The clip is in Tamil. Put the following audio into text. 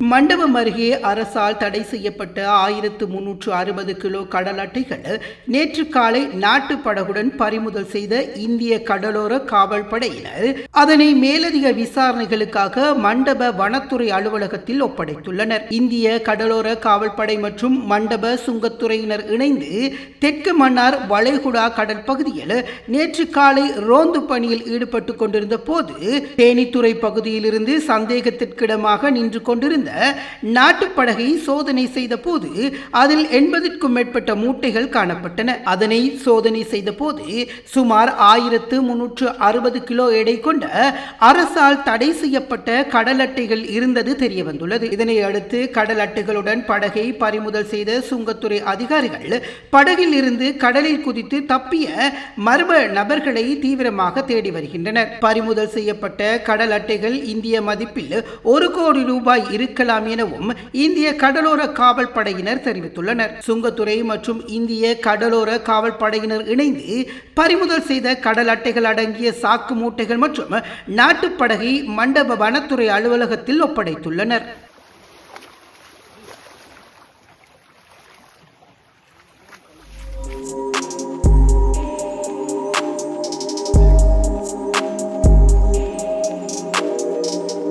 மண்டபம் அருகே அரசால் தடை செய்யப்பட்ட 1360 கிலோ கடல் அட்டைகள் நேற்று காலை நாட்டு படகுடன் பறிமுதல் செய்த இந்திய கடலோர காவல் படையினர் அதனை மேலதிக விசாரணைகளுக்காக மண்டப வனத்துறை அலுவலகத்தில் ஒப்படைத்துள்ளனர். இந்திய கடலோர காவல்படை மற்றும் மண்டப சுங்கத்துறையினர் இணைந்து தெற்கு மன்னார் வளைகுடா கடல் பகுதியில் நேற்று காலை ரோந்து பணியில் ஈடுபட்டுக் கொண்டிருந்த போது தேனித்துறை பகுதியில் இருந்து சந்தேகத்திற்கிடமாக நின்று கொண்டிருந்த நாட்டுப்படகை சோதனை செய்த போது அதில் 80க்கும் மேற்பட்ட மூட்டைகள் காணப்பட்டன. அதனை சோதனை செய்த போது சுமார் 1360 கிலோ எடை கொண்ட அரசால் தடை செய்யப்பட்ட கடல் அட்டைகள் இருந்தது தெரிய வந்துள்ளது. இதனை அடுத்து கடல் அட்டைகளுடன் படகை பறிமுதல் செய்த சுங்கத்துறை அதிகாரிகள் படகில் இருந்து கடலில் குதித்து தப்பிய மர்ம நபர்களை தீவிரமாக தேடி வருகின்றனர். பறிமுதல் செய்யப்பட்ட கடல் அட்டைகள் இந்திய மதிப்பில் 1 கோடி ரூபாய் இருக்கலாம் எனவும் இந்திய கடலோர காவல் படையினர் தெரிவித்துள்ளனர். சுங்கத்துறை மற்றும் இந்திய கடலோர காவல் படையினர் இணைந்து பறிமுதல் செய்த கடல் அட்டைகள் அடங்கிய சாக்கு மூட்டைகள் மற்றும் நாட்டுப்படகை மண்டப வனத்துறை அலுவலகத்தில் ஒப்படைத்துள்ளனர்.